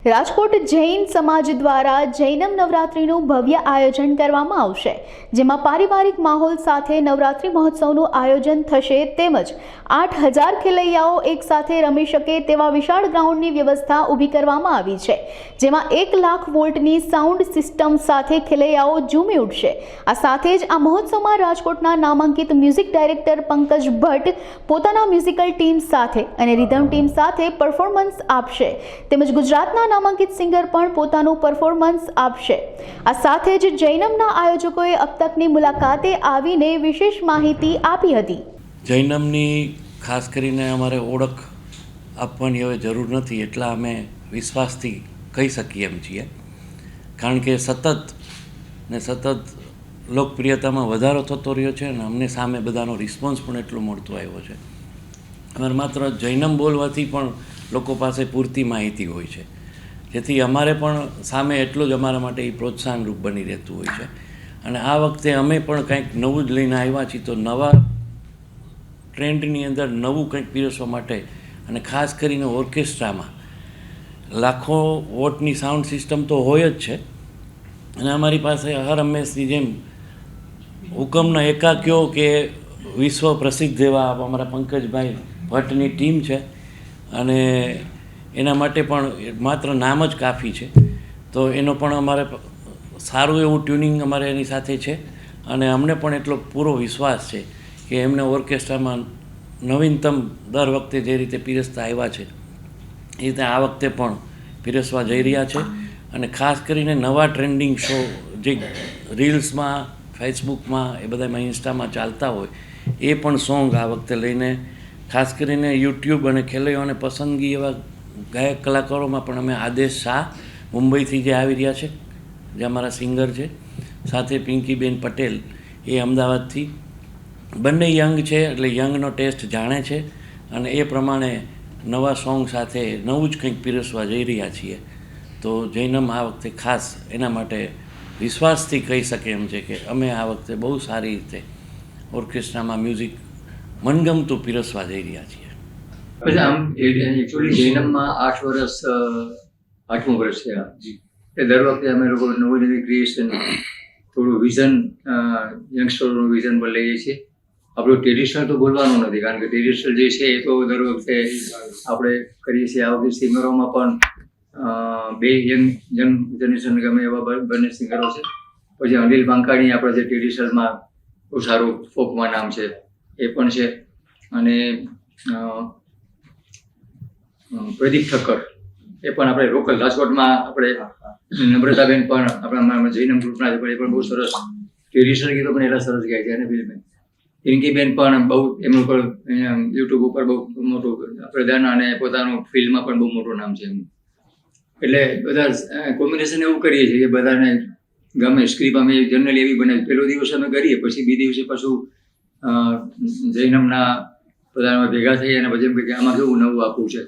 રાજકોટ જૈન સમાજ દ્વારા જૈનમ નવરાત્રિનું ભવ્ય આયોજન કરવામાં આવશે, જેમાં પારિવારિક માહોલ સાથે નવરાત્રિ મહોત્સવનું આયોજન થશે તેમજ 8,000 ખેલૈયાઓ એકસાથે રમી શકે તેવા વિશાળ ગ્રાઉન્ડની વ્યવસ્થા ઊભી કરવામાં આવી છે, જેમાં 1 લાખ વોલ્ટની સાઉન્ડ સિસ્ટમ સાથે ખેલૈયાઓ ઝૂમી ઉઠશે। આ સાથે જ આ મહોત્સવમાં રાજકોટના નામાંકિત મ્યુઝિક ડાયરેક્ટર પંકજ ભટ્ટ પોતાના મ્યુઝિકલ ટીમ સાથે અને રિધમ ટીમ સાથે પરફોર્મન્સ આપશે, તેમજ ગુજરાતના નામાંકિત સિંગર પણ પોતાનું પરફોર્મન્સ આપશે। આ સાથે જ જૈનમના આયોજકોએ અબ તકની મુલાકાતે આવીને વિશેષ માહિતી આપી હતી। જૈનમની ખાસ કરીને અમારે ઓળખ આપવાની હવે જરૂર નથી, એટલા અમે વિશ્વાસથી કહી શકીએ એમ છીએ, કારણ કે સતત લોકપ્રિયતામાં વધારો થતો રહ્યો છે અને અમને સામે બધાનો રિસ્પોન્સ પણ એટલો મળતો આવ્યો છે। અમારે માત્ર જૈનમ બોલવાથી પણ લોકો પાસે પૂરતી માહિતી હોય છે, જેથી અમારે પણ સામે એટલું જ અમારા માટે એ પ્રોત્સાહનરૂપ બની રહેતું હોય છે। અને આ વખતે અમે પણ કંઈક નવું જ લઈને આવ્યા છીએ, તો નવા ટ્રેન્ડની અંદર નવું કંઈક પીરસવા માટે અને ખાસ કરીને ઓર્કેસ્ટ્રામાં લાખો વોટની સાઉન્ડ સિસ્ટમ તો હોય જ છે, અને અમારી પાસે હર હંમેશની જેમ હુકમના એકાક્યો કે વિશ્વ પ્રસિદ્ધ એવા અમારા પંકજભાઈ ભટ્ટની ટીમ છે, અને એના માટે પણ માત્ર નામ જ કાફી છે। તો એનો પણ અમારે સારું એવું ટ્યુનિંગ અમારે એની સાથે છે, અને અમને પણ એટલો પૂરો વિશ્વાસ છે કે એમને ઓર્કેસ્ટ્રામાં નવીનતમ દર વખતે જે રીતે પીરસતા આવ્યા છે એ રીતે આ વખતે પણ પીરસવા જઈ રહ્યા છે। અને ખાસ કરીને નવા ટ્રેન્ડિંગ શો જે રીલ્સમાં, ફેસબુકમાં, એ બધામાં, ઇન્સ્ટામાં ચાલતા હોય એ પણ સોંગ આ વખતે લઈને ખાસ કરીને યુટ્યુબ અને ખેલૈયાઓને પસંદગી એવા ગાયક કલાકારોમાં પણ અમે આદેશ શાહ મુંબઈથી જે આવી રહ્યા છે, જે અમારા સિંગર છે, સાથે પિંકીબેન પટેલ એ અમદાવાદથી, બંને યંગ છે એટલે યંગનો ટેસ્ટ જાણે છે, અને એ પ્રમાણે નવા સોંગ સાથે નવું જ કંઈક પીરસવા જઈ રહ્યા છીએ। તો જૈનમ આ વખતે ખાસ એના માટે વિશ્વાસથી કહી શકે એમ છે કે અમે આ વખતે બહુ સારી રીતે ઓર્કેસ્ટ્રામાં મ્યુઝિક મનગમતું પીરસવા જઈ રહ્યા છીએ। પછી આમ એકચ્યુઅલી જૈનમમાં 8 વર્ષ 8મું વર્ષ છે એ દર વખતે અમે લોકો નવી ક્રિએશન, થોડું વિઝન, યંગસ્ટરનું વિઝન પર લઈએ છીએ। આપણું ટ્રેડિશનલ તો બોલવાનું નથી, કારણ કે ટ્રેડિશનલ જે છે એ તો દર વખતે આપણે કરીએ છીએ। આ વખતે સિંગરોમાં પણ 2 યંગ જનરેશન ગમે એવા બંને સિંગરો છે। પછી અનિલ બાંકાણી આપણે જે ટ્રેડિશનલમાં બહુ સારું ફોકમાં નામ છે એ પણ છે, અને પ્રદીપ ઠક્કર એ પણ આપણે લોકલ રાજકોટમાં, આપણે નમ્રતાબેન પણ આપણા જૈનમ ગ્રુપના છે, પણ એ પણ બહુ સરસ ટ્રેડિશનલ ગીતો પણ એટલા સરસ ગાય છે। અને ફિલ્મ પિંકીબેન પણ બહુ, એમનું પણ યુટ્યુબ ઉપર બહુ મોટું પ્રદાન અને પોતાનું ફિલ્મમાં પણ બહુ મોટું નામ છે એમનું। એટલે બધા કોમ્બિનેશન એવું કરીએ છીએ કે બધાને ગમે। સ્ક્રિપ્ટ અમે જનરલી એવી બનાવી, પહેલો દિવસ અમે કરીએ, પછી બીજે દિવસે પાછું જૈનમના બધા ભેગા થઈ અને પછી એમ કે આમાં કેવું નવું આપવું છે,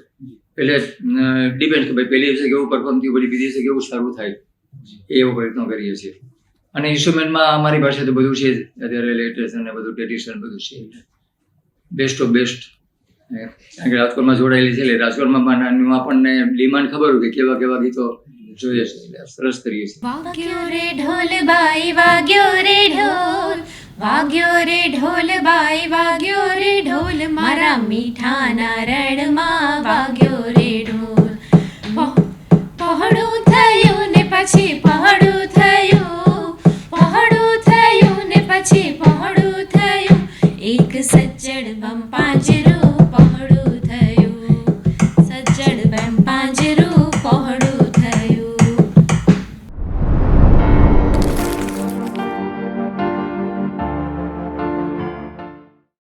એટલે ડિપેન્ડ કે ભાઈ પહેલી દિવસે કેવું પરફોર્મ થયું, પછી બીજી દિવસે કેવું સારું થાય, એવો પ્રયત્નો કરીએ છીએ। અને ઇન્સ્ટ્રુમેન્ટમાં અમારી પાસે તો બધું છે અત્યારે, લેટેસ્ટ અને બધું ટ્રેડિશનલ બધું છે, બેસ્ટ ઓફ બેસ્ટ। કારણ કે રાજકોટમાં જોડાયેલી છે એટલે રાજકોટમાં આપણને ડિમાન્ડ ખબર હોય કે કેવા કેવા ગીતો જોઈએ છે, એટલે સરસ કરીએ છીએ। વાગ્યો રે ઢોલ બાઈ વાગ્યો રે ઢોલ, વાગ્યો રે ઢોલ બાઈ વાગ્યો રે ઢોલ, મારા મીઠાના રણમાં વાગ્યો રે ઢોલ। પહોળું થયું ને પછી